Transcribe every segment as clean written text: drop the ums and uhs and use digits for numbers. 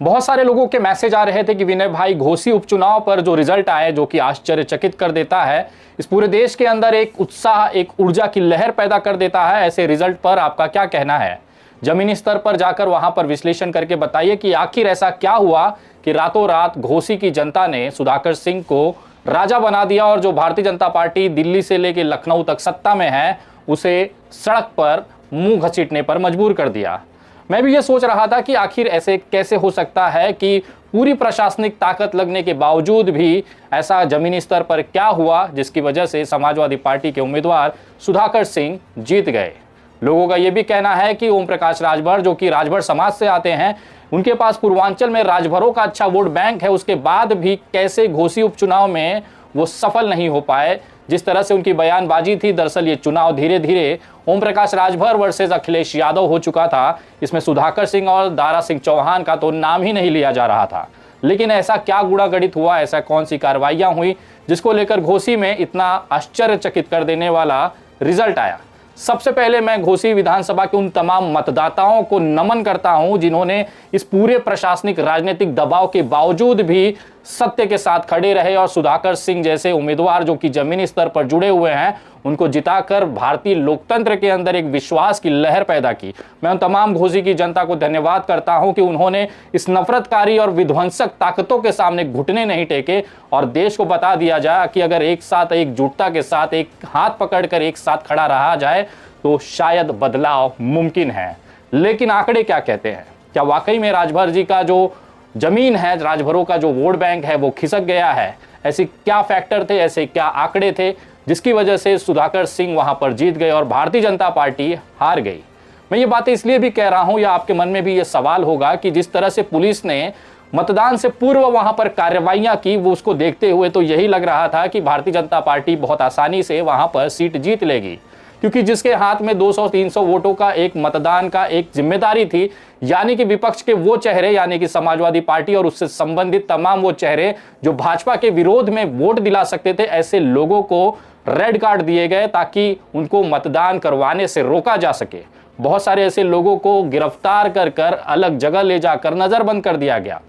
बहुत सारे लोगों के मैसेज आ रहे थे कि विनय भाई, घोसी उपचुनाव पर जो रिजल्ट आए जो कि आश्चर्यचकित कर देता है, इस पूरे देश के अंदर एक उत्साह, एक ऊर्जा की लहर पैदा कर देता है, ऐसे रिजल्ट पर आपका क्या कहना है? जमीनी स्तर पर जाकर वहां पर विश्लेषण करके बताइए कि आखिर ऐसा क्या हुआ कि रातों रात घोसी की जनता ने सुधाकर सिंह को राजा बना दिया और जो भारतीय जनता पार्टी दिल्ली से लेकर लखनऊ तक सत्ता में है उसे सड़क पर मुंह घसीटने पर मजबूर कर दिया। मैं भी ये सोच रहा था कि आखिर ऐसे कैसे हो सकता है कि पूरी प्रशासनिक ताकत लगने के बावजूद भी ऐसा जमीनी स्तर पर क्या हुआ जिसकी वजह से समाजवादी पार्टी के उम्मीदवार सुधाकर सिंह जीत गए। लोगों का यह भी कहना है कि ओम प्रकाश राजभर, जो कि राजभर समाज से आते हैं, उनके पास पूर्वांचल में राजभरों का अच्छा वोट बैंक है, उसके बाद भी कैसे घोसी उपचुनाव में वो सफल नहीं हो पाए। जिस तरह से उनकी बयानबाजी थी, दरअसल ये चुनाव धीरे धीरे ओम प्रकाश राजभर वर्सेस अखिलेश यादव हो चुका था। इसमें सुधाकर सिंह और दारा सिंह चौहान का तो नाम ही नहीं लिया जा रहा था। लेकिन ऐसा क्या गुड़ागड़ित हुआ, ऐसा कौन सी कार्रवाइयां हुई जिसको लेकर घोसी में इतना आश्चर्यचकित कर देने वाला रिजल्ट आया? सबसे पहले मैं घोसी विधानसभा के उन तमाम मतदाताओं को नमन करता हूं जिन्होंने इस पूरे प्रशासनिक राजनीतिक दबाव के बावजूद भी सत्य के साथ खड़े रहे और सुधाकर सिंह जैसे उम्मीदवार जो कि जमीनी स्तर पर जुड़े हुए हैं उनको जिताकर भारतीय लोकतंत्र के अंदर एक विश्वास की लहर पैदा की। मैं उन तमाम घोसी की जनता को धन्यवाद करता हूं कि उन्होंने इस नफरतकारी और विध्वंसक ताकतों के सामने घुटने नहीं टेके और देश को बता दिया जाए कि अगर एक साथ, एकजुटता के साथ, एक हाथ पकड़कर एक साथ खड़ा रहा जाए तो शायद बदलाव मुमकिन है। लेकिन आंकड़े क्या कहते हैं? क्या वाकई में राजभर जी का जो जमीन है, राजभरों का जो वोट बैंक है वो खिसक गया है? ऐसे क्या फैक्टर थे, ऐसे क्या आंकड़े थे जिसकी वजह से सुधाकर सिंह वहां पर जीत गए और भारतीय जनता पार्टी हार गई? मैं ये बातें इसलिए भी कह रहा हूं, या आपके मन में भी ये सवाल होगा कि जिस तरह से पुलिस ने मतदान से पूर्व वहां पर कार्रवाइयां की, वो उसको देखते हुए तो यही लग रहा था कि भारतीय जनता पार्टी बहुत आसानी से वहां पर सीट जीत लेगी, क्योंकि जिसके हाथ में 200-300 वोटों का एक मतदान का एक जिम्मेदारी थी, यानी कि विपक्ष के वो चेहरे, यानी कि समाजवादी पार्टी और उससे संबंधित तमाम वो चेहरे जो भाजपा के विरोध में वोट दिला सकते थे, ऐसे लोगों को रेड कार्ड दिए गए ताकि उनको मतदान करवाने से रोका जा सके। बहुत सारे ऐसे लोगों को गिरफ्तार कर कर अलग जगह ले जाकर नजरबंद कर दिया गया।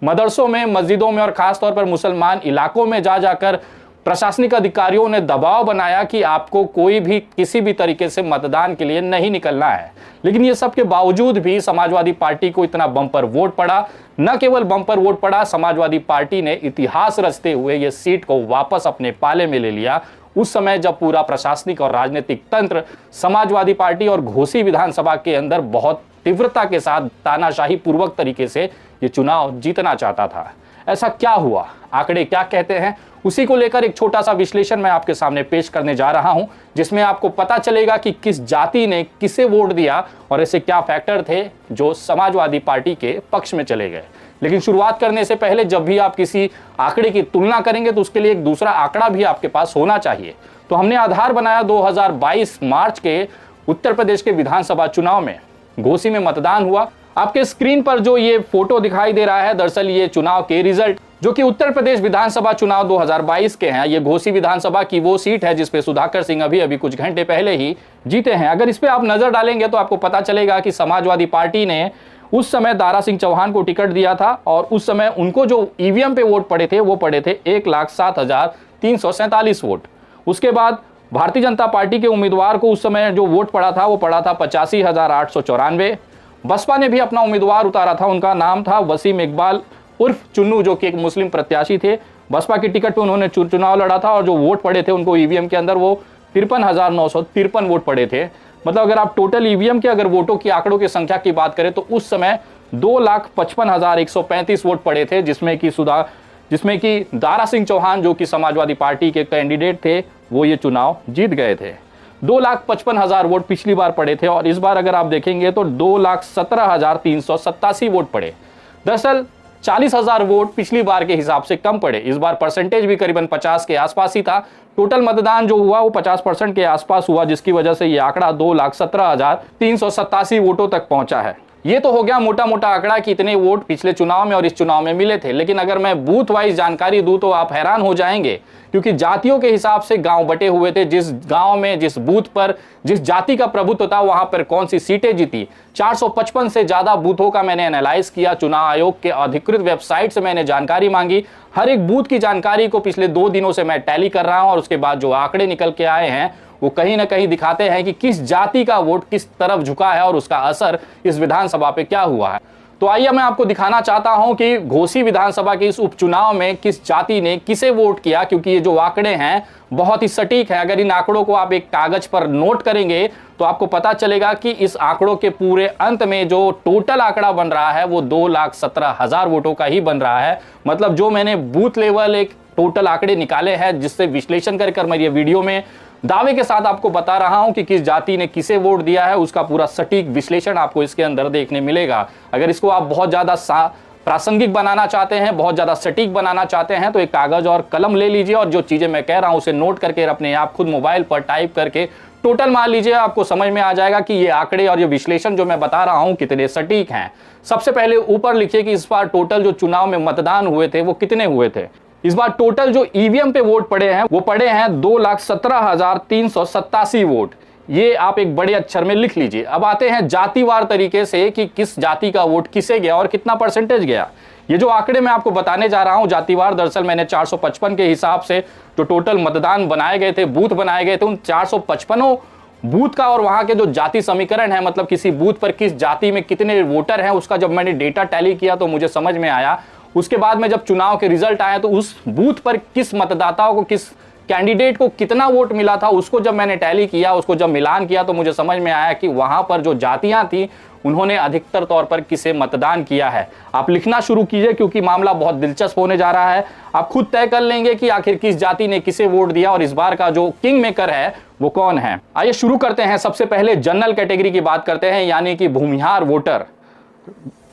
मदरसों में, मस्जिदों में और खासतौर पर मुसलमान इलाकों में जा जाकर प्रशासनिक अधिकारियों ने दबाव बनाया कि आपको कोई भी किसी भी तरीके से मतदान के लिए नहीं निकलना है। लेकिन ये सब के बावजूद भी समाजवादी पार्टी को इतना बम्पर वोट पड़ा। न केवल बम्पर वोट पड़ा, समाजवादी पार्टी ने इतिहास रचते हुए ये सीट को वापस अपने पाले में ले लिया। उस समय जब पूरा प्रशासनिक और राजनीतिक तंत्र समाजवादी पार्टी और घोसी विधानसभा के अंदर बहुत तीव्रता के साथ तानाशाही पूर्वक तरीके से ये चुनाव जीतना चाहता था। ऐसा क्या हुआ, आंकड़े क्या कहते हैं, उसी को लेकर एक छोटा सा विश्लेषण मैं आपके सामने पेश करने जा रहा हूं, जिसमें आपको पता चलेगा कि किस जाति ने किसे वोट दिया और ऐसे क्या फैक्टर थे जो समाजवादी पार्टी के पक्ष में चले गए। लेकिन शुरुआत करने से पहले जब भी आप किसी आंकड़े की तुलना करेंगे तो उसके लिए एक दूसरा आंकड़ा भी आपके पास होना चाहिए। तो हमने आधार बनाया 2022 मार्च के उत्तर प्रदेश के विधानसभा चुनाव में घोसी में मतदान हुआ। आपके स्क्रीन पर जो ये फोटो दिखाई दे रहा है, दरअसल ये चुनाव के रिजल्ट जो कि उत्तर प्रदेश विधानसभा चुनाव 2022 के हैं। ये घोसी विधानसभा की वो सीट है जिसपे सुधाकर सिंह अभी कुछ घंटे पहले ही जीते हैं। अगर इस पे आप नजर डालेंगे तो आपको पता चलेगा कि समाजवादी पार्टी ने उस समय दारा सिंह चौहान को टिकट दिया था और उस समय उनको जो ईवीएम पे वोट पड़े थे वो पड़े थे 1,07,347 वोट। उसके बाद भारतीय जनता पार्टी के उम्मीदवार को उस समय जो वोट पड़ा था वो पड़ा था 85,894। बसपा ने भी अपना उम्मीदवार उतारा था, उनका नाम था वसीम इकबाल उर्फ चुन्नू, जो कि एक मुस्लिम प्रत्याशी थे। बसपा की टिकट पे उन्होंने चुनाव लड़ा था और जो वोट पड़े थे उनको ईवीएम के अंदर वो 53,953 वोट पड़े थे। मतलब अगर आप टोटल ईवीएम के अगर वोटों की आंकड़ों की संख्या की बात करें तो उस समय 2,55,135 वोट पड़े थे, जिसमें कि दारा सिंह चौहान जो कि समाजवादी पार्टी के कैंडिडेट थे वो ये चुनाव जीत गए थे। 2,55,000 वोट पिछली बार पड़े थे और इस बार अगर आप देखेंगे तो 2,17,387 वोट पड़े। दरअसल 40,000 वोट पिछली बार के हिसाब से कम पड़े। इस बार परसेंटेज भी करीबन 50 के आसपास ही था। टोटल मतदान जो हुआ वो 50% के आसपास हुआ, जिसकी वजह से ये आंकड़ा 2,17,387 वोटों तक पहुंचा है। ये तो हो गया मोटा मोटा आंकड़ा कि इतने वोट पिछले चुनाव में और इस चुनाव में मिले थे। लेकिन अगर मैं बूथ वाइज जानकारी दूं तो आप हैरान हो जाएंगे, क्योंकि जातियों के हिसाब से गांव बटे हुए थे। जिस गांव में जिस बूथ पर जिस जाति का प्रभुत्व था वहां पर कौन सी सीटें जीती। 455 से ज्यादा बूथों का मैंने एनालाइज किया। चुनाव आयोग के अधिकृत वेबसाइट से मैंने जानकारी मांगी। हर एक बूथ की जानकारी को पिछले 2 दिनों से मैं टैली कर रहा हूं और उसके बाद जो आंकड़े निकल के आए हैं वो कहीं ना कहीं दिखाते हैं कि किस जाति का वोट किस तरफ झुका है और उसका असर इस विधानसभा पे क्या हुआ है। तो आइए मैं आपको दिखाना चाहता हूं कि घोसी विधानसभा के इस उपचुनाव में किस जाति ने किसे वोट किया, क्योंकि ये जो आंकड़े हैं बहुत ही सटीक है। अगर इन आंकड़ों को आप एक कागज पर नोट करेंगे तो आपको पता चलेगा कि इस आंकड़ों के पूरे अंत में जो टोटल आंकड़ा बन रहा है वो 2,17,000 वोटों का ही बन रहा है। मतलब जो मैंने बूथ लेवल एक टोटल आंकड़े निकाले हैं जिससे विश्लेषण कर मैं ये वीडियो में दावे के साथ आपको बता रहा हूं कि किस जाति ने किसे वोट दिया है, उसका पूरा सटीक विश्लेषण आपको इसके अंदर देखने मिलेगा। अगर इसको आप बहुत ज्यादा प्रासंगिक बनाना चाहते हैं, बहुत ज्यादा सटीक बनाना चाहते हैं तो एक कागज और कलम ले लीजिए और जो चीजें मैं कह रहा हूं उसे नोट करके अपने आप खुद मोबाइल पर टाइप करके टोटल मान लीजिए। आपको समझ में आ जाएगा कि ये आंकड़े और ये विश्लेषण जो मैं बता रहा हूं कितने सटीक हैं। सबसे पहले ऊपर लिखिए कि इस बार टोटल जो चुनाव में मतदान हुए थे वो कितने हुए थे। इस बार टोटल जो ईवीएम पे वोट पड़े हैं वो पड़े हैं 2,17,387 वोट। ये आप एक बड़े अक्षर में लिख लीजिए। अब आते हैं जातिवार तरीके से कि किस जाति का वोट किसे गया और कितना परसेंटेज गया। ये जो आंकड़े मैं आपको बताने जा रहा हूं जातिवार, दरअसल मैंने 455 के हिसाब से जो टोटल मतदान बनाए गए थे, बूथ बनाए गए थे, उन 455 बूथ का और वहां के जो जाति समीकरण है, मतलब किसी बूथ पर किस जाति में कितने वोटर हैं, उसका जब मैंने डेटा टैली किया तो मुझे समझ में आया। उसके बाद में जब चुनाव के रिजल्ट आए तो उस बूथ पर किस मतदाताओं को, किस कैंडिडेट को कितना वोट मिला था, उसको जब मैंने टैली किया, उसको जब मिलान किया तो मुझे समझ में आया कि वहां पर जो जातियां थी उन्होंने अधिकतर तौर पर किसे मतदान किया है। आप लिखना शुरू कीजिए क्योंकि मामला बहुत दिलचस्प होने जा रहा है। आप खुद तय कर लेंगे कि आखिर किस जाति ने किसे वोट दिया और इस बार का जो किंग मेकर है वो कौन है। आइए शुरू करते हैं। सबसे पहले जनरल कैटेगरी की बात करते हैं, यानी कि भूमिहार वोटर।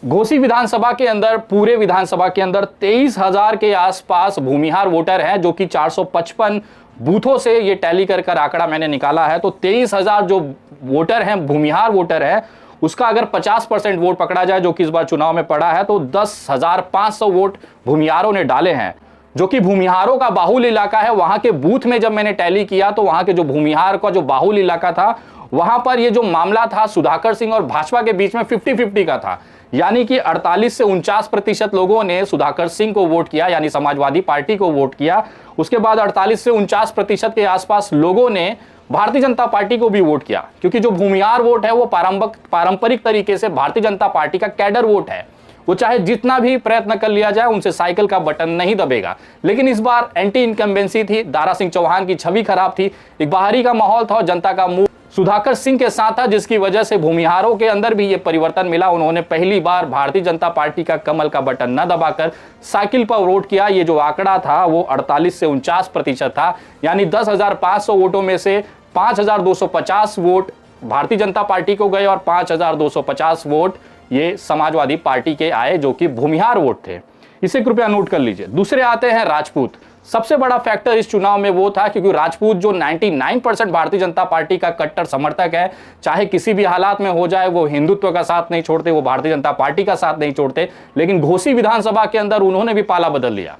घोसी विधानसभा के अंदर, पूरे विधानसभा के अंदर 23,000 के आसपास भूमिहार वोटर हैं, जो कि 455 बूथों से ये टैली कर आंकड़ा मैंने निकाला है। तो 23,000 जो वोटर हैं, भूमिहार वोटर हैं, उसका अगर 50% वोट पकड़ा जाए जो कि इस बार चुनाव में पड़ा है तो 10,500 वोट भूमिहारों ने डाले हैं, जो कि भूमिहारों का बाहुल्य इलाका है। वहां के बूथ में जब मैंने टैली किया तो वहां के जो भूमिहार का जो बाहुल्य इलाका था वहां पर ये जो मामला था सुधाकर सिंह और भाजपा के बीच में 50-50 का था, यानी कि 48 से 49% लोगों ने सुधाकर सिंह को वोट किया, यानी समाजवादी पार्टी को वोट किया। उसके बाद 48 से 49% के आसपास लोगों ने भारतीय जनता पार्टी को भी वोट किया, क्योंकि जो भूमिहार वोट है वो पारंपरिक तरीके से भारतीय जनता पार्टी का कैडर वोट है। वो चाहे जितना भी प्रयत्न कर लिया जाए उनसे साइकिल का बटन नहीं दबेगा। लेकिन इस बार एंटी इनकम्बेंसी थी, दारा सिंह चौहान की छवि खराब थी, एक बाहरी का माहौल था और जनता का मुंह सुधाकर सिंह के साथ था, जिसकी वजह से भूमिहारों के अंदर भी ये परिवर्तन मिला। उन्होंने पहली बार भारतीय जनता पार्टी का कमल का बटन न दबाकर साइकिल पर वोट किया। ये जो आंकड़ा था वो 48 से 49% था, यानी 10,500 वोटों में से 5,250 वोट भारतीय जनता पार्टी को गए और 5,250 वोट ये समाजवादी पार्टी के आए, जो कि भूमिहार वोट थे। इसे कृपया नोट कर लीजिए। दूसरे आते हैं राजपूत। सबसे बड़ा फैक्टर इस चुनाव में वो था क्योंकि राजपूत जो 99% भारतीय जनता पार्टी का कट्टर समर्थक है, चाहे किसी भी हालात में हो जाए, वो हिंदुत्व का साथ नहीं छोड़ते, वो भारतीय जनता पार्टी का साथ नहीं छोड़ते। लेकिन घोसी विधानसभा के अंदर उन्होंने भी पाला बदल लिया।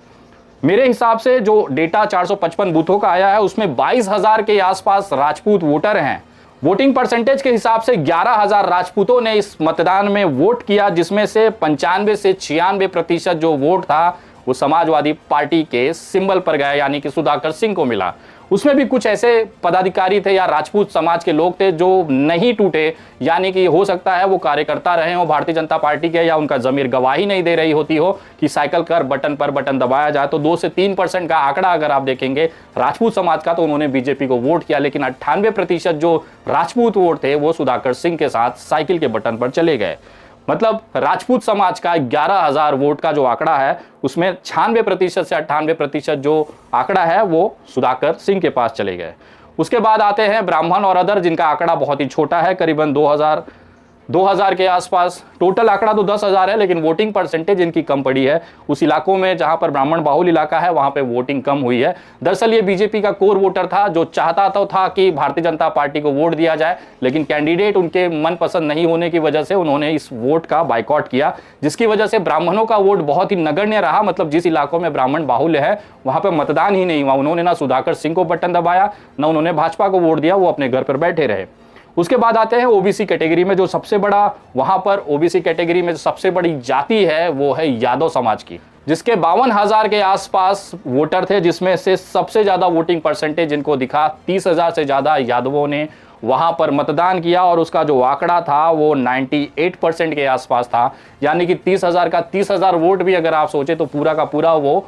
मेरे हिसाब से जो डेटा 455 बूथों का आया है उसमें 22,000 के आसपास राजपूत वोटर हैं। वोटिंग परसेंटेज के हिसाब से 11,000 राजपूतों ने इस मतदान में वोट किया, जिसमें से 95 से 96% जो वोट था वो समाजवादी पार्टी के सिंबल पर गया, यानी कि सुधाकर सिंह को मिला। उसमें भी कुछ ऐसे पदाधिकारी थे या राजपूत समाज के लोग थे जो नहीं टूटे, यानी कि हो सकता है वो कार्यकर्ता रहे हो भारतीय जनता पार्टी के, या उनका जमीर गवाही नहीं दे रही होती हो कि साइकिल कर बटन पर बटन दबाया जाए। तो 2 से 3% का आंकड़ा अगर आप देखेंगे राजपूत समाज का तो उन्होंने बीजेपी को वोट किया, लेकिन 98% जो राजपूत वोट थे वो सुधाकर सिंह के साथ साइकिल के बटन पर चले गए। मतलब राजपूत समाज का 11,000 वोट का जो आंकड़ा है उसमें 96% से 98% जो आंकड़ा है वो सुधाकर सिंह के पास चले गए। उसके बाद आते हैं ब्राह्मण और अदर, जिनका आंकड़ा बहुत ही छोटा है, करीबन 2000 के आसपास। टोटल आंकड़ा तो 10,000 है, लेकिन वोटिंग परसेंटेज इनकी कम पड़ी है। उस इलाकों में जहां पर ब्राह्मण बाहुल इलाका है वहां पे वोटिंग कम हुई है। दरअसल ये बीजेपी का कोर वोटर था जो चाहता तो था कि भारतीय जनता पार्टी को वोट दिया जाए, लेकिन कैंडिडेट उनके मनपसंद नहीं होने की वजह से उन्होंने इस वोट का बाइकआउट किया, जिसकी वजह से ब्राह्मणों का वोट बहुत ही नगण्य रहा। मतलब जिस इलाकों में ब्राह्मण बाहुल्य है वहां पर मतदान ही नहीं हुआ। उन्होंने ना सुधाकर सिंह को बटन दबाया, ना उन्होंने भाजपा को वोट दिया, वो अपने घर पर बैठे रहे। उसके बाद आते हैं ओबीसी कैटेगरी में। जो सबसे बड़ा वहां पर ओबीसी कैटेगरी में सबसे बड़ी जाति है वो है यादव समाज की, जिसके 52,000 के आसपास वोटर थे, जिसमें से सबसे ज्यादा वोटिंग परसेंटेज जिनको दिखा 30,000 से ज्यादा यादवों ने वहां पर मतदान किया और उसका जो आंकड़ा था वो 98% के आसपास था। यानी कि 30,000 का 30,000 वोट भी अगर आप सोचे तो पूरा का पूरा वो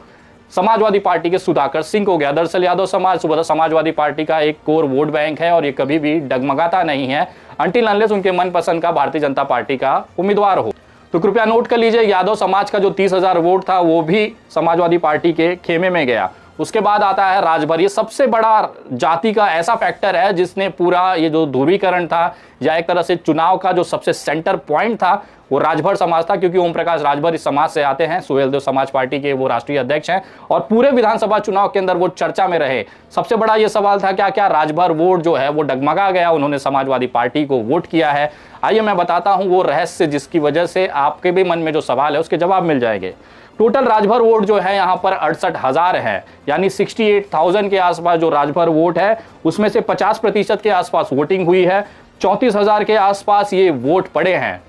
समाजवादी पार्टी के सुधाकर सिंह को गया। दरअसल यादव समाज समाजवादी पार्टी का एक कोर वोट बैंक है और ये कभी भी डगमगाता नहीं है अनटिल अनलेस उनके मनपसंद का भारतीय जनता पार्टी का उम्मीदवार हो। तो कृपया नोट कर लीजिए, यादव समाज का जो 30,000 वोट था वो भी समाजवादी पार्टी के खेमे में गया। उसके बाद आता है राजभर। ये सबसे बड़ा जाति का ऐसा फैक्टर है जिसने पूरा ये जो ध्रुवीकरण था या एक तरह से चुनाव का जो सबसे सेंटर पॉइंट था वो राजभर समाज था, क्योंकि ओम प्रकाश राजभर इस समाज से आते हैं। सुहेलदेव समाज पार्टी के वो राष्ट्रीय अध्यक्ष हैं और पूरे विधानसभा चुनाव के अंदर वो चर्चा में रहे। सबसे बड़ा ये सवाल था क्या राजभर वोट जो है वो डगमगा गया, उन्होंने समाजवादी पार्टी को वोट किया है। आइए मैं बताता हूं वो रहस्य जिसकी वजह से आपके भी मन में जो सवाल है उसके जवाब मिल जाएंगे। टोटल राजभर वोट जो है यहाँ पर 68,000 है, यानी 68,000 के आसपास जो राजभर वोट है उसमें से 50% के आसपास वोटिंग हुई है। 34,000 के आसपास ये वोट पड़े हैं।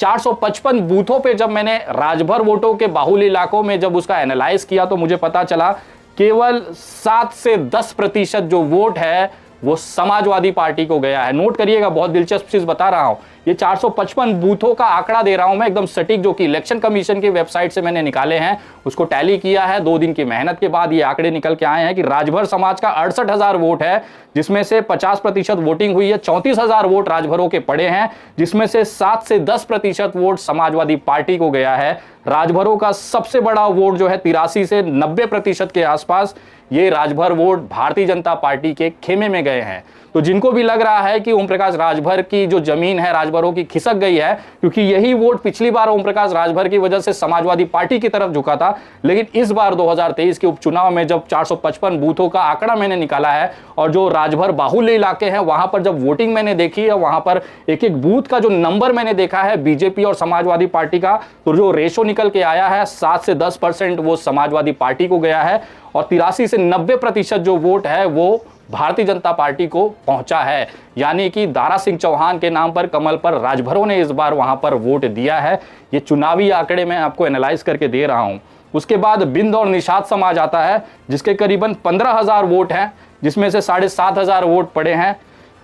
455 बूथों पे जब मैंने राजभर वोटों के बाहुल्य इलाकों में जब उसका एनालाइज किया तो मुझे पता चला केवल 7 से 10% जो वोट है वो समाजवादी पार्टी को गया है। नोट करिएगा, बहुत दिलचस्प चीज बता रहा हूं। ये 455 बूथों का आंकड़ा दे रहा हूं मैं एकदम सटीक, जो कि इलेक्शन कमीशन की वेबसाइट से मैंने निकाले हैं, उसको टैली किया है। 2 दिन की मेहनत के बाद ये आंकड़े निकल के आए हैं कि राजभर समाज का 68,000 वोट है, जिसमें से 50% वोटिंग हुई है। 34,000 वोट राजभरों के पड़े हैं, जिसमें से 7 से 10% वोट समाजवादी पार्टी को गया है। राजभरों का सबसे बड़ा वोट जो है 83 से 90% के आसपास ये राजभर वोट भारतीय जनता पार्टी के खेमे में गए हैं। तो जिनको भी लग रहा है कि ओम प्रकाश राजभर की जो जमीन है राजभरों की खिसक गई है, क्योंकि यही वोट पिछली बार ओम प्रकाश राजभर की वजह से समाजवादी पार्टी की तरफ झुका था, लेकिन इस बार 2023 के उपचुनाव में जब 455 बूथों का आंकड़ा मैंने निकाला है और जो राजभर बाहुल्य इलाके हैं वहां पर जब वोटिंग मैंने देखी है, वहां पर एक एक बूथ का जो नंबर मैंने देखा है बीजेपी और समाजवादी पार्टी का, तो जो रेशो निकल के आया है 7 से 10% वो समाजवादी पार्टी को गया है और 83 से 90% जो वोट है वो भारतीय जनता पार्टी को पहुंचा है। यानी कि दारा सिंह चौहान के नाम पर कमल पर राजभरों ने इस बार वहां पर वोट दिया है। ये चुनावी आंकड़े मैं आपको एनालाइज करके दे रहा हूं। उसके बाद बिंद और निषाद समाज आता है, जिसके करीबन 15,000 वोट हैं, जिसमें से 7,500 वोट पड़े हैं।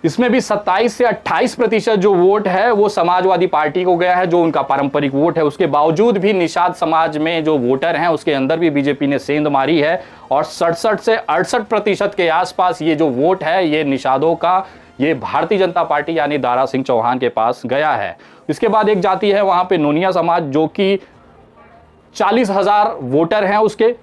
इसमें भी 27 से 28% जो वोट है वो समाजवादी पार्टी को गया है, जो उनका पारंपरिक वोट है। उसके बावजूद भी निषाद समाज में जो वोटर हैं उसके अंदर भी बीजेपी ने सेंध मारी है और 67 से 68% के आसपास ये जो वोट है ये निषादों का ये भारतीय जनता पार्टी यानी दारा सिंह चौहान के पास गया है। इसके बाद एक जाति है वहां पे नोनिया समाज, जो कि 40,000 वोटर हैं, उसके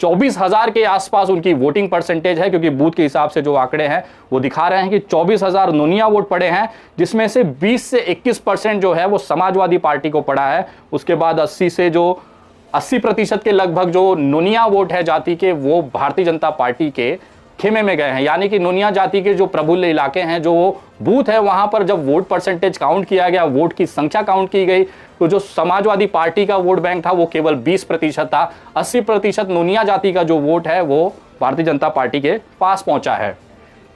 24,000 के आसपास उनकी वोटिंग परसेंटेज है, क्योंकि बूथ के हिसाब से जो आंकड़े हैं वो दिखा रहे हैं कि 24,000 नोनिया वोट पड़े हैं, जिसमें से 20 से 21% जो है वो समाजवादी पार्टी को पड़ा है। उसके बाद 80% के लगभग जो नोनिया वोट है जाति के वो भारतीय जनता पार्टी के खेमे में गए हैं। यानी कि नोनिया जाति के जो प्रबुल्य इलाके हैं, जो बूथ है वहां पर जब वोट परसेंटेज काउंट किया गया, वोट की संख्या काउंट की गई, तो जो समाजवादी पार्टी का वोट बैंक था वो केवल 20% था। 80% नोनिया जाति का जो वोट है वो भारतीय जनता पार्टी के पास पहुंचा है।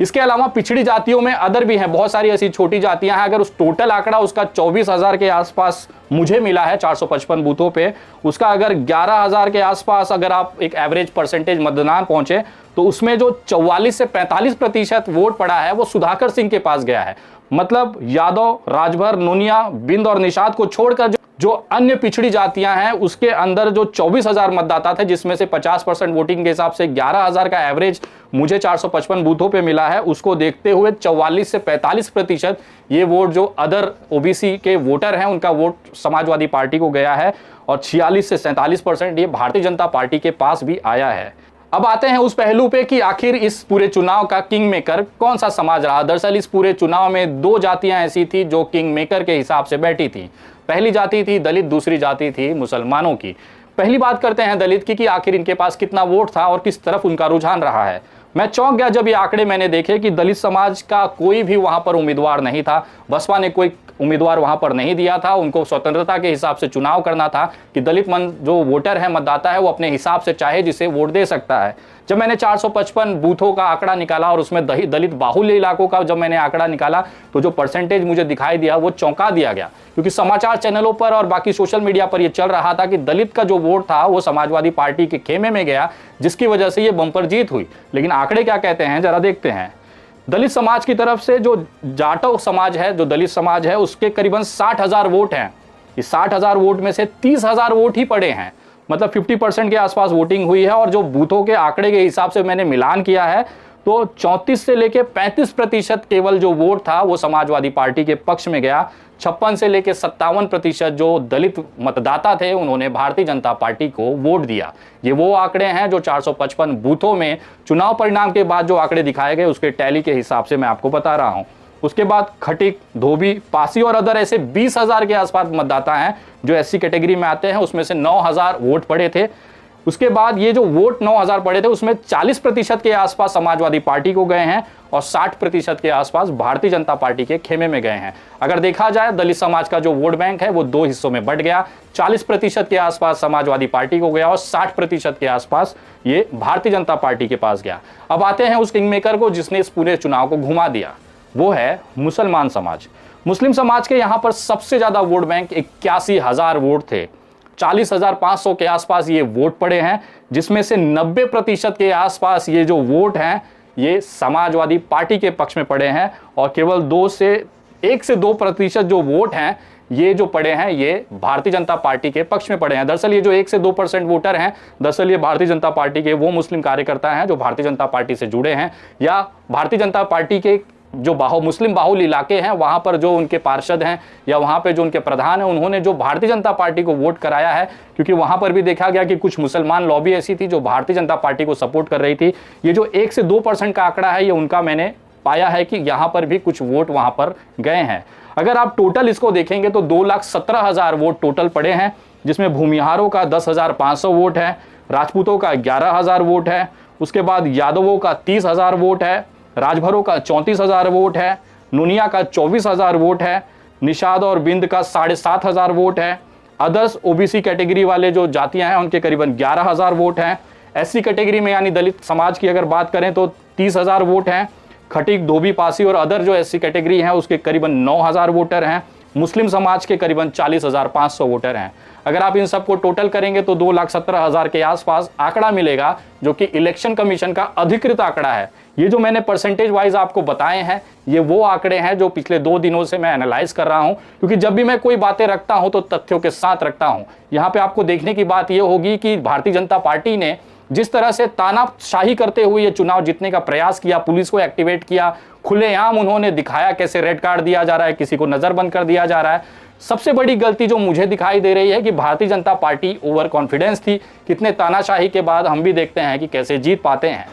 इसके अलावा पिछड़ी जातियों में अदर भी हैं, बहुत सारी ऐसी छोटी जातियां हैं। अगर उस टोटल आंकड़ा उसका 24,000 के आसपास मुझे मिला है 455 बूथों पे, उसका अगर 11,000 के आसपास अगर आप एक एवरेज परसेंटेज मतदान पहुंचे तो उसमें जो 44 से 45% वोट पड़ा है वो सुधाकर सिंह के पास गया है। मतलब यादव, राजभर, नोनिया, बिंद और निषाद को छोड़कर जो अन्य पिछड़ी जातियां हैं उसके अंदर जो 24,000 मतदाता थे, जिसमें से 50% वोटिंग के हिसाब से 11,000 का एवरेज मुझे 455 बूथों पे मिला है, उसको देखते हुए 44 से 45% ये वोट जो अदर ओबीसी के वोटर हैं उनका वोट समाजवादी पार्टी को गया है और 46 से 47% ये भारतीय जनता पार्टी के पास भी आया है। अब आते हैं उस पहलू पे कि आखिर इस पूरे चुनाव का किंग मेकर कौन सा समाज रहा। दरअसल इस पूरे चुनाव में दो जातियां ऐसी थी जो किंग मेकर के हिसाब से बैठी थी। पहली जाति थी दलित, दूसरी जाति थी मुसलमानों की। पहली बात करते हैं दलित की कि आखिर इनके पास कितना वोट था और किस तरफ उनका रुझान रहा है। मैं चौंक गया जब ये आंकड़े मैंने देखे कि दलित समाज का कोई भी वहां पर उम्मीदवार नहीं था। बसपा ने कोई उम्मीदवार वहां पर नहीं दिया था। उनको स्वतंत्रता के हिसाब से चुनाव करना था कि दलित जो वोटर है, मतदाता है, वो अपने हिसाब से चाहे जिसे वोट दे सकता है। जब मैंने 455 बूथों का आंकड़ा निकाला और उसमें दलित बाहुल्य इलाकों का जब मैंने आंकड़ा निकाला तो जो परसेंटेज मुझे दिखाई दिया वो चौंका दिया गया, क्योंकि समाचार चैनलों पर और बाकी सोशल मीडिया पर यह चल रहा था कि दलित का जो वोट था वो समाजवादी पार्टी के खेमे में गया, जिसकी वजह से ये बम्पर जीत हुई। लेकिन आंकड़े क्या कहते हैं जरा देखते हैं। दलित समाज की तरफ से जो जाटव समाज है, जो दलित समाज है, उसके करीबन 60,000 वोट हैं। इस 60,000 वोट में से 30,000 वोट ही पड़े हैं, मतलब 50% के आसपास वोटिंग हुई है। और जो बूथों के आंकड़े के हिसाब से मैंने मिलान किया है तो 34 से लेके 35% केवल जो वोट था वो समाजवादी पार्टी के पक्ष में गया। 56 से लेके 57% जो दलित मतदाता थे उन्होंने भारतीय जनता पार्टी को वोट दिया। ये वो आंकड़े हैं जो 455 बूथों में चुनाव परिणाम के बाद जो आंकड़े दिखाए गए उसके टैली के हिसाब से मैं आपको बता रहा हूं। उसके बाद खटिक, धोबी, पासी और अदर ऐसे 20,000 के आसपास मतदाता हैं जो एससी कैटेगरी में आते हैं। उसमें से 9,000 वोट पड़े थे। उसके बाद ये जो वोट 9,000 पड़े थे उसमें 40% के आसपास समाजवादी पार्टी को गए हैं और 60% के आसपास भारतीय जनता पार्टी के खेमे में गए हैं। अगर देखा जाए दलित समाज का जो वोट बैंक है वो दो हिस्सों में बंट गया। 40% के आसपास समाजवादी पार्टी को गया और 60% के आसपास ये भारतीय जनता पार्टी के पास गया। अब आते हैं उस किंग मेकर को जिसने इस पूरे चुनाव को घुमा दिया, वो है मुसलमान समाज। मुस्लिम समाज के यहाँ पर सबसे ज्यादा वोट बैंक 81,000 वोट थे। 40,500 के आसपास ये वोट पड़े हैं, जिसमें से 90% के आसपास ये जो वोट हैं ये समाजवादी पार्टी के पक्ष में पड़े हैं और केवल 1 से 2% जो वोट हैं ये जो पड़े हैं ये भारतीय जनता पार्टी के पक्ष में पड़े हैं। दरअसल ये जो 1 से 2% वोटर हैं, दरअसल ये भारतीय जनता पार्टी के वो मुस्लिम कार्यकर्ता हैं जो भारतीय जनता पार्टी से जुड़े हैं या भारतीय जनता पार्टी के जो मुस्लिम बाहुल इलाके हैं वहां पर जो उनके पार्षद हैं या वहां पे जो उनके प्रधान हैं उन्होंने जो भारतीय जनता पार्टी को वोट कराया है, क्योंकि वहां पर भी देखा गया कि कुछ मुसलमान लॉबी ऐसी थी जो भारतीय जनता पार्टी को सपोर्ट कर रही थी। ये जो 1 से 2% का आंकड़ा है ये उनका मैंने पाया है कि यहाँ पर भी कुछ वोट वहां पर गए हैं। अगर आप टोटल इसको देखेंगे तो 2,17,000 वोट टोटल पड़े हैं, जिसमें भूमिहारों का 10,500 वोट है, राजपूतों का 11,000 वोट है, उसके बाद यादवों का 30,000 वोट है, राजभरों का 34,000 वोट है, नुनिया का 24,000 वोट है, निषाद और बिंद का 7,500 वोट है, अदर्स ओबीसी कैटेगरी वाले जो जातियां हैं उनके करीबन 11,000 वोट हैं, एससी कैटेगरी में यानी दलित समाज की अगर बात करें तो 30,000 वोट हैं, खटिक, धोबी, पासी और अदर जो एससी कैटेगरी हैं उसके करीबन 9,000 वोटर हैं, मुस्लिम समाज के करीबन 40,500 वोटर हैं। अगर आप इन सबको टोटल करेंगे तो 2,17,000 के आसपास आंकड़ा मिलेगा, जो कि इलेक्शन कमीशन का अधिकृत आंकड़ा है। ये जो मैंने परसेंटेज वाइज आपको बताए हैं ये वो आंकड़े हैं जो पिछले 2 दिनों से मैं एनालाइज कर रहा हूं, क्योंकि जब भी मैं कोई बातें रखता हूं तो तथ्यों के साथ रखता हूं। यहां पे आपको देखने की बात यह होगी कि भारतीय जनता पार्टी ने जिस तरह से तानाशाही करते हुए ये चुनाव जीतने का प्रयास किया, पुलिस को एक्टिवेट किया, खुलेआम उन्होंने दिखाया कैसे रेड कार्ड दिया जा रहा है, किसी को नजरबंद कर दिया जा रहा है। सबसे बड़ी गलती जो मुझे दिखाई दे रही है कि Bharatiya Janata party over confidence थी। कितने तानाशाही के बाद हम भी देखते हैं कि कैसे जीत पाते हैं।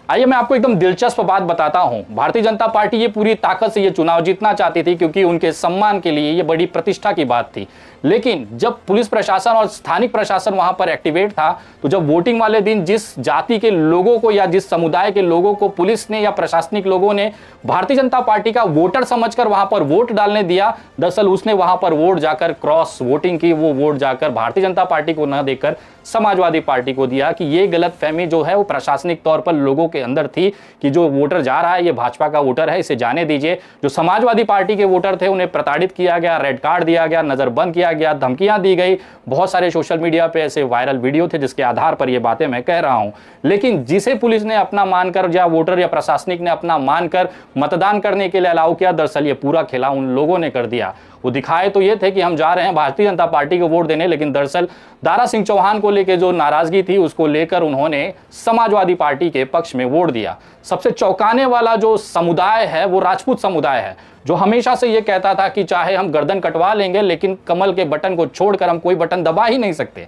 आइए मैं आपको एकदम दिलचस्प बात बताता हूं। भारतीय जनता पार्टी ये पूरी ताकत से ये चुनाव जीतना चाहती थी क्योंकि उनके सम्मान के लिए ये बड़ी प्रतिष्ठा की बात थी। लेकिन जब पुलिस प्रशासन और स्थानिक प्रशासन वहां पर एक्टिवेट था तो जब वोटिंग वाले दिन जिस जाति के लोगों को या जिस समुदाय के लोगों को पुलिस ने या प्रशासनिक लोगों ने भारतीय जनता पार्टी का वोटर समझकर वहां पर वोट डालने दिया, दरअसल उसने वहां पर वोट जाकर क्रॉस वोटिंग की, वो वोट जाकर भारतीय जनता पार्टी को न देकर समाजवादी पार्टी को दिया। कि ये गलतफहमी जो है वो प्रशासनिक तौर पर लोगों के अंदर थी कि जो वोटर जा रहा है ये भाजपा का वोटर है, इसे जाने दीजिए। जो समाजवादी पार्टी के वोटर थे उन्हें प्रताड़ित किया गया, रेड कार्ड दिया गया, नजरबंद किया गया, धमकियां दी गई। बहुत सारे सोशल मीडिया पे ऐसे वायरल वीडियो थे जिसके आधार पर ये बातें मैं कह रहा हूं। लेकिन जिसे पुलिस ने अपना मानकर या वोटर या प्रशासनिक ने अपना मानकर मतदान करने के लिए अलाउ किया, दरअसल ये पूरा खेला उन लोगों ने कर दिया। वो दिखाए तो ये थे कि हम जा रहे हैं भारतीय जनता पार्टी को वोट देने, लेकिन दरअसल दारा सिंह चौहान को लेकर जो नाराजगी थी उसको लेकर उन्होंने समाजवादी पार्टी के पक्ष में वोट दिया। सबसे चौंकाने वाला जो समुदाय है वो राजपूत समुदाय है, जो हमेशा से ये कहता था कि चाहे हम गर्दन कटवा लेंगे लेकिन कमल के बटन को छोड़कर हम कोई बटन दबा ही नहीं सकते।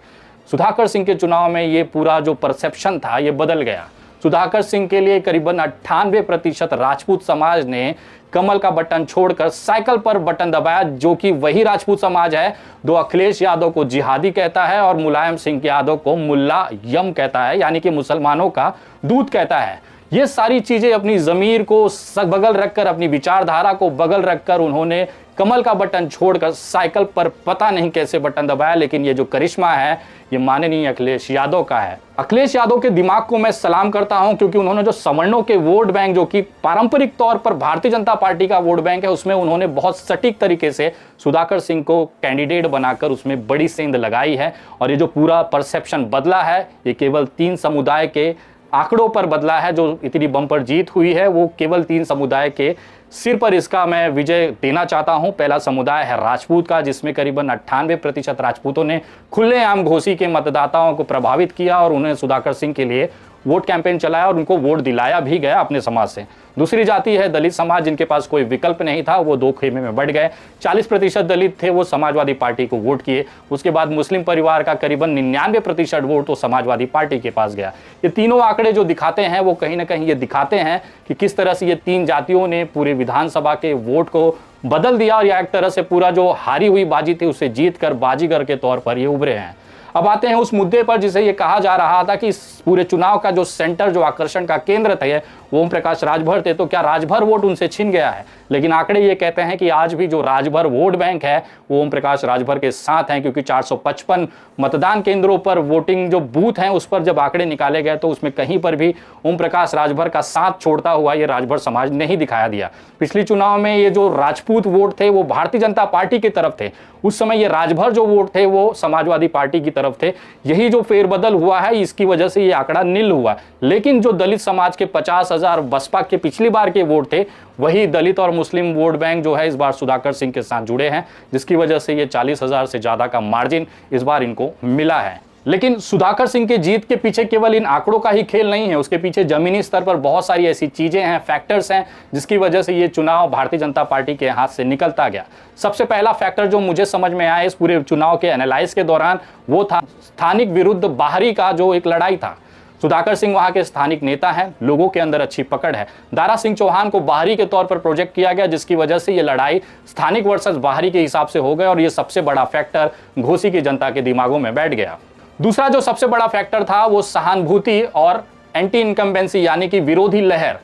सुधाकर सिंह के चुनाव में ये पूरा जो परसेप्शन था ये बदल गया। सुधाकर सिंह के लिए करीबन 98% राजपूत समाज ने कमल का बटन छोड़कर साइकिल पर बटन दबाया, जो कि वही राजपूत समाज है जो अखिलेश यादव को जिहादी कहता है और मुलायम सिंह यादव को मुल्ला यम कहता है, यानी कि मुसलमानों का दूत कहता है। ये सारी चीजें अपनी जमीर को बगल रखकर, अपनी विचारधारा को बगल रखकर उन्होंने कमल का बटन छोड़कर साइकिल पर पता नहीं कैसे बटन दबाया। लेकिन ये जो करिश्मा है ये माननीय अखिलेश यादव का है। अखिलेश यादव के दिमाग को मैं सलाम करता हूं, क्योंकि उन्होंने जो सवर्णों के वोट बैंक, जो कि पारंपरिक तौर पर भारतीय जनता पार्टी का वोट बैंक है, उसमें उन्होंने बहुत सटीक तरीके से सुधाकर सिंह को कैंडिडेट बनाकर उसमें बड़ी सेंध लगाई है। और ये जो पूरा परसेप्शन बदला है ये केवल 3 समुदाय के आंकड़ों पर बदला है। जो इतनी बम्पर जीत हुई है वो केवल 3 समुदाय के सिर पर इसका मैं विजय देना चाहता हूं। पहला समुदाय है राजपूत का, जिसमें करीबन 98% राजपूतों ने खुलेआम घोसी के मतदाताओं को प्रभावित किया और उन्हें सुधाकर सिंह के लिए वोट कैंपेन चलाया और उनको वोट दिलाया भी गया अपने समाज से। दूसरी जाति है दलित समाज, जिनके पास कोई विकल्प नहीं था, वो 2 खेमे में बढ़ गए। 40% दलित थे, वो समाजवादी पार्टी को वोट किए। उसके बाद मुस्लिम परिवार का करीबन 99% वोट तो समाजवादी पार्टी के पास गया। ये तीनों आंकड़े जो दिखाते हैं वो कहीं ना कहीं ये दिखाते हैं कि किस तरह से ये 3 जातियों ने पूरे विधानसभा के वोट को बदल दिया और या एक तरह से पूरा जो हारी हुई बाजी थी उसे जीत कर बाजीगर के तौर पर ये उभरे हैं। अब आते हैं उस मुद्दे पर जिसे ये कहा जा रहा था कि इस पूरे चुनाव का जो सेंटर, जो आकर्षण का केंद्र थे वो ओम प्रकाश राजभर थे, तो क्या राजभर वोट उनसे छिन गया है? लेकिन आंकड़े ये कहते हैं कि आज भी जो राजभर वोट बैंक है वो ओम प्रकाश राजभर के साथ हैं, क्योंकि 455 मतदान केंद्रों पर वोटिंग जो बूथ हैं उस पर जब आंकड़े निकाले गए तो उसमें कहीं पर भी ओम प्रकाश राजभर का साथ छोड़ता हुआ ये राजभर समाज नहीं दिखाया दिया। पिछले चुनाव में ये जो राजपूत वोट थे वो भारतीय जनता पार्टी की तरफ थे, उस समय ये राजभर जो वोट थे वो समाजवादी पार्टी की तरफ थे। यही जो फेरबदल हुआ है इसकी वजह से ये आंकड़ा नील हुआ। लेकिन जो दलित समाज के 50,000 बसपा के पिछली बार के वोट थे, वही दलित और मुस्लिम वोट बैंक जो है इस बार सुधाकर सिंह के साथ जुड़े हैं, जिसकी वजह से ये 40,000 से ज्यादा का मार्जिन इस बार इनको मिला है। लेकिन सुधाकर सिंह के जीत के पीछे केवल इन आंकड़ों का ही खेल नहीं है, उसके पीछे जमीनी स्तर पर बहुत सारी ऐसी चीजें हैं, फैक्टर्स हैं, जिसकी वजह से ये चुनाव भारतीय जनता पार्टी के हाथ से निकलता गया। सबसे पहला फैक्टर जो मुझे समझ में आया इस पूरे चुनाव के एनालाइज के दौरान वो था स्थानिक विरुद्ध बाहरी का जो एक लड़ाई था। सुधाकर सिंह वहां के स्थानिक नेता हैं, लोगों के अंदर अच्छी पकड़ है। दारा सिंह चौहान को बाहरी के तौर पर प्रोजेक्ट किया गया, जिसकी वजह से ये लड़ाई स्थानिक वर्सेस बाहरी के हिसाब से हो गई और ये सबसे बड़ा फैक्टर घोसी की जनता के दिमागों में बैठ गया। दूसरा जो सबसे बड़ा फैक्टर था वो सहानुभूति और एंटी इनकम्बेंसी, यानी कि विरोधी लहर।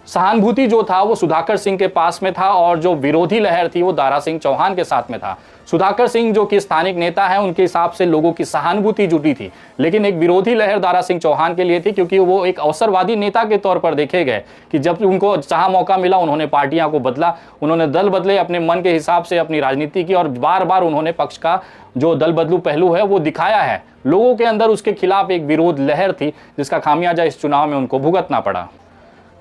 सहानुभूति जो था वो सुधाकर सिंह के पास में था और जो विरोधी लहर थी वो दारा सिंह चौहान के साथ में था। सुधाकर सिंह जो कि स्थानिक नेता है उनके हिसाब से लोगों की सहानुभूति जुटी थी, लेकिन एक विरोधी लहर दारा सिंह चौहान के लिए थी, क्योंकि वो एक अवसरवादी नेता के तौर पर देखे गए कि जब उनको जहां मौका मिला उन्होंने पार्टियां को बदला, उन्होंने दल बदले, अपने मन के हिसाब से अपनी राजनीति की और बार बार उन्होंने पक्ष का जो दल बदलू पहलू है वो दिखाया है। लोगों के अंदर उसके खिलाफ एक विरोध लहर थी, जिसका खामियाजा इस चुनाव में उनको भुगतना पड़ा।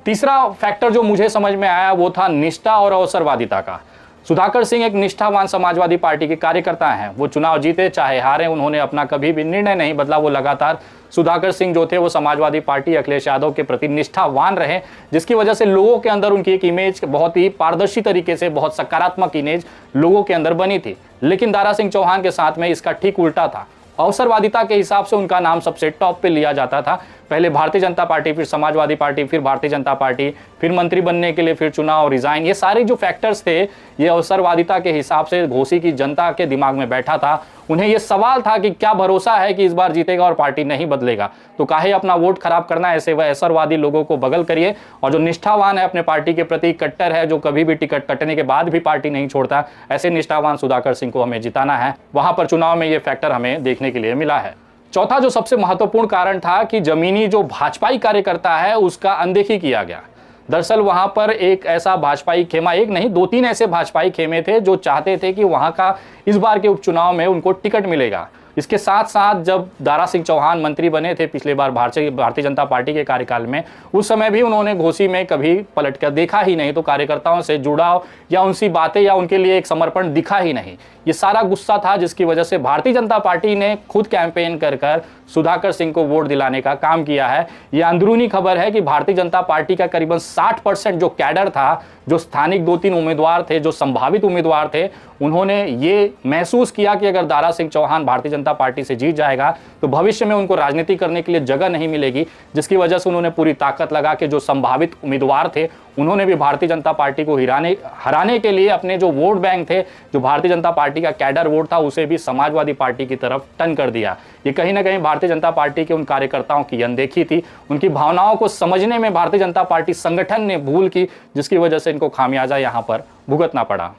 तीसरा फैक्टर जो मुझे समझ में आया वो था निष्ठा और अवसरवादिता का। सुधाकर सिंह एक निष्ठावान समाजवादी पार्टी के कार्यकर्ता हैं, वो चुनाव जीते चाहे हारे, उन्होंने अपना कभी भी निर्णय नहीं बदला। वो लगातार सुधाकर सिंह जो थे वो समाजवादी पार्टी अखिलेश यादव के प्रति निष्ठावान रहे, जिसकी वजह से लोगों के अंदर उनकी एक इमेज बहुत ही पारदर्शी तरीके से, बहुत सकारात्मक इमेज लोगों के अंदर बनी थी। लेकिन दारा सिंह चौहान के साथ में इसका ठीक उल्टा था। अवसरवादिता के हिसाब से उनका नाम सबसे टॉप पे लिया जाता था। पहले भारतीय जनता पार्टी, फिर समाजवादी पार्टी, फिर भारतीय जनता पार्टी, फिर मंत्री बनने के लिए फिर चुनाव, रिजाइन, ये सारे जो फैक्टर्स थे ये अवसरवादिता के हिसाब से घोसी की जनता के दिमाग में बैठा था। उन्हें ये सवाल था कि क्या भरोसा है कि इस बार जीतेगा और पार्टी नहीं बदलेगा, तो काहे अपना वोट खराब करना, ऐसे वह अवसरवादी लोगों को बगल करिए। और जो निष्ठावान है, अपने पार्टी के प्रति कट्टर है, जो कभी भी टिकट कटने के बाद भी पार्टी नहीं छोड़ता, ऐसे निष्ठावान सुधाकर सिंह को हमें जिताना है। वहां पर चुनाव में ये फैक्टर हमें देखने के लिए मिला है। चौथा जो सबसे महत्वपूर्ण कारण था कि जमीनी जो भाजपाई कार्यकर्ता है उसका अनदेखी किया गया। दरअसल वहां पर एक ऐसा भाजपाई खेमा, एक नहीं 2-3 ऐसे भाजपाई खेमे थे जो चाहते थे कि वहां का इस बार के उपचुनाव में उनको टिकट मिलेगा। इसके साथ साथ जब दारा सिंह चौहान मंत्री बने थे पिछले बार भारतीय जनता पार्टी के कार्यकाल में, उस समय भी उन्होंने घोसी में कभी पलट कर देखा ही नहीं, तो कार्यकर्ताओं से जुड़ाव या उनसी बातें या उनके लिए एक समर्पण दिखा ही नहीं। ये सारा गुस्सा था, जिसकी वजह से भारतीय जनता पार्टी ने खुद कैंपेन कर सुधाकर सिंह को वोट दिलाने का काम किया है। यह अंदरूनी खबर है कि भारतीय जनता पार्टी का करीबन 60% जो कैडर था, जो स्थानिक 2-3 उम्मीदवार थे, जो संभावित उम्मीदवार थे, उन्होंने ये महसूस किया कि अगर दारा सिंह चौहान भारतीय जनता पार्टी से जीत जाएगा तो भविष्य में उनको राजनीति करने के लिए जगह नहीं मिलेगी, जिसकी वजह से उन्होंने पूरी ताकत लगा के जो संभावित उम्मीदवार थे उन्होंने भी भारतीय जनता पार्टी को हराने के लिए अपने जो वोट बैंक थे, जो भारतीय जनता पार्टी का कैडर वोट था, उसे भी समाजवादी पार्टी की तरफ टर्न कर दिया। ये कहीं ना कहीं भारतीय जनता पार्टी के उन कार्यकर्ताओं की अनदेखी थी, उनकी भावनाओं को समझने में भारतीय जनता पार्टी संगठन ने भूल की, जिसकी वजह से इनको खामियाजा यहां पर भुगतना पड़ा।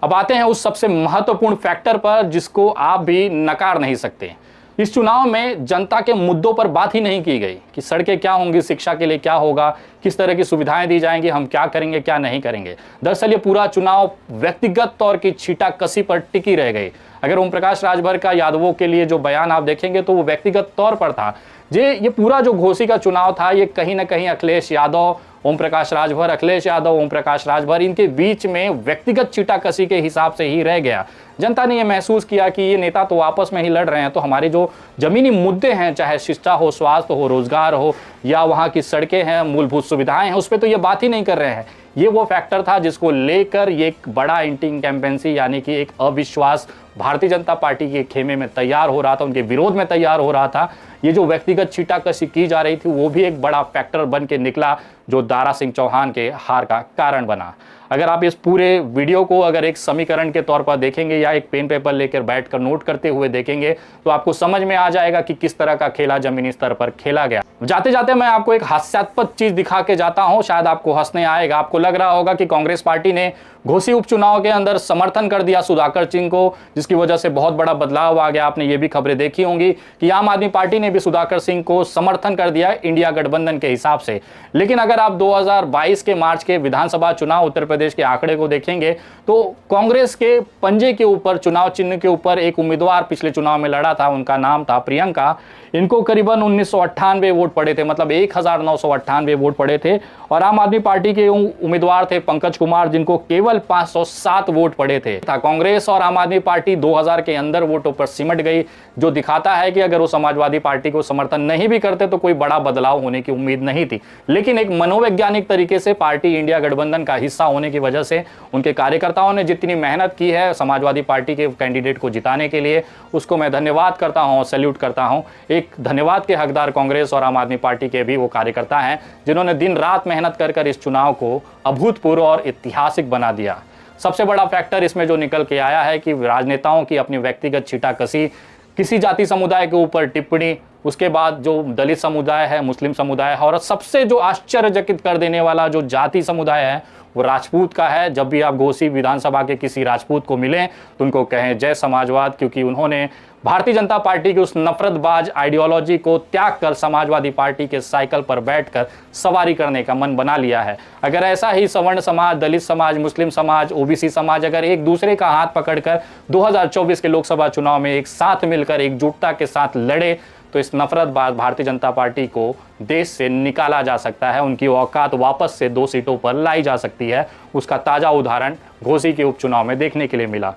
अब आते हैं उस सबसे महत्वपूर्ण फैक्टर पर जिसको आप भी नकार नहीं सकते। इस चुनाव में जनता के मुद्दों पर बात ही नहीं की गई कि सड़कें क्या होंगी, शिक्षा के लिए क्या होगा, किस तरह की सुविधाएं दी जाएंगी, हम क्या करेंगे क्या नहीं करेंगे। दरअसल ये पूरा चुनाव व्यक्तिगत तौर की छींटाकशी पर टिकी रह गई। अगर ओम प्रकाश राजभर का यादवों के लिए जो बयान आप देखेंगे तो वो व्यक्तिगत तौर पर था। ये पूरा जो घोसी का चुनाव था, ये कहीं ना कहीं अखिलेश यादव, ओम प्रकाश राजभर, अखिलेश यादव, ओम प्रकाश राजभर, इनके बीच में व्यक्तिगत छींटाकशी के हिसाब से ही रह गया। जनता ने यह महसूस किया कि ये नेता तो आपस में ही लड़ रहे हैं, तो हमारे जो जमीनी मुद्दे हैं, चाहे शिक्षा हो, स्वास्थ्य हो, रोजगार हो, या वहाँ की सड़कें हैं, मूलभूत सुविधाएं हैं, उस पर तो ये बात ही नहीं कर रहे हैं। ये वो फैक्टर था जिसको लेकर ये एक बड़ा एंटी इंकम्बेंसी यानी कि एक अविश्वास भारतीय जनता पार्टी के खेमे में तैयार हो रहा था, उनके विरोध में तैयार हो रहा था। ये जो व्यक्तिगत छींटाकशी की जा रही थी वो भी एक बड़ा फैक्टर बन के निकला, जो दारा सिंह चौहान के हार का कारण बना। अगर आप इस पूरे वीडियो को अगर एक समीकरण के तौर पर देखेंगे या एक पेन पेपर लेकर बैठकर नोट करते हुए देखेंगे तो आपको समझ में आ जाएगा कि किस तरह का खेला जमीनी स्तर पर खेला गया। जाते जाते मैं आपको एक हास्यास्पद चीज दिखा के जाता हूं, शायद आपको हंसने आएगा। आपको लग रहा होगा कि कांग्रेस पार्टी ने घोसी उपचुनाव के अंदर समर्थन कर दिया सुधाकर सिंह को, जिसकी वजह से बहुत बड़ा बदलाव आ गया। आपने ये भी खबरें देखी होंगी कि आम आदमी पार्टी ने भी सुधाकर सिंह को समर्थन कर दिया इंडिया गठबंधन के हिसाब से। लेकिन अगर आप 2022 के मार्च के विधानसभा चुनाव उत्तर प्रदेश के आंकड़े को देखेंगे तो कांग्रेस के पंजे के ऊपर, चुनाव चिन्ह के ऊपर एक उम्मीदवार पिछले चुनाव में लड़ा था, उनका नाम था प्रियंका। इनको करीबन 1998 वोट पड़े थे, मतलब 1998 वोट पड़े थे। और आम आदमी पार्टी के उम्मीदवार थे पंकज कुमार, जिनको केवल 507 वोट पड़े थे। कांग्रेस और आम आदमी पार्टी 2000 के अंदर वोटों पर सिमट गई, जो दिखाता है कि अगर वो समाजवादी पार्टी को समर्थन नहीं भी करते तो कोई बड़ा बदलाव होने की उम्मीद नहीं थी। लेकिन एक मनोवैज्ञानिक तरीके से पार्टी इंडिया गठबंधन का हिस्सा होने की वजह से उनके कार्यकर्ताओं ने जितनी मेहनत की है समाजवादी पार्टी के कैंडिडेट को जिताने के लिए, उसको मैं धन्यवाद करता हूं, सैल्यूट करता हूं। एक धन्यवाद के हकदार कांग्रेस और आम आदमी पार्टी के भी वो कार्यकर्ता हैं जिन्होंने दिन रात मेहनत कर इस चुनाव को अभूतपूर्व और ऐतिहासिक बना दिया। सबसे बड़ा फैक्टर इसमें जो निकल के आया है कि राजनेताओं की अपनी व्यक्तिगत छींटाकशी, किसी जाति समुदाय के ऊपर टिप्पणी, उसके बाद जो दलित समुदाय है, मुस्लिम समुदाय है, और सबसे जो आश्चर्यचकित कर देने वाला जो जाति समुदाय है वो राजपूत का है। जब भी आप घोसी विधानसभा के किसी राजपूत को मिलें तो उनको कहें जय समाजवाद, क्योंकि उन्होंने भारतीय जनता पार्टी की उस नफरतबाज आइडियोलॉजी को त्याग कर समाजवादी पार्टी के साइकिल पर बैठकर सवारी करने का मन बना लिया है। अगर ऐसा ही सवर्ण समाज, दलित समाज, मुस्लिम समाज, ओबीसी समाज अगर एक दूसरे का हाथ पकड़कर 2024 के लोकसभा चुनाव में एक साथ मिलकर एकजुटता के साथ लड़े तो इस नफरतबाज भारतीय जनता पार्टी को देश से निकाला जा सकता है, उनकी औकात वापस से 2 सीटों पर लाई जा सकती है। उसका ताजा उदाहरण घोसी के उपचुनाव में देखने के लिए मिला।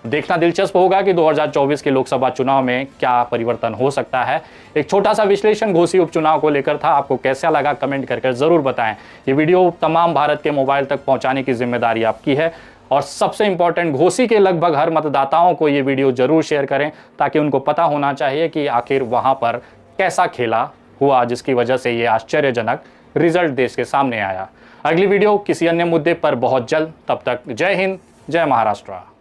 देखना दिलचस्प होगा कि 2024 के लोकसभा चुनाव में क्या परिवर्तन हो सकता है। एक छोटा सा विश्लेषण घोसी उपचुनाव को लेकर था, आपको कैसा लगा कमेंट करके जरूर बताएं। ये वीडियो तमाम भारत के मोबाइल तक पहुंचाने की जिम्मेदारी आपकी है, और सबसे इंपॉर्टेंट, घोसी के लगभग हर मतदाताओं को ये वीडियो जरूर शेयर करें ताकि उनको पता होना चाहिए कि आखिर वहां पर कैसा खेला हुआ जिसकी वजह से ये आश्चर्यजनक रिजल्ट देश के सामने आया। अगली वीडियो किसी अन्य मुद्दे पर बहुत जल्द, तब तक जय हिंद, जय महाराष्ट्र।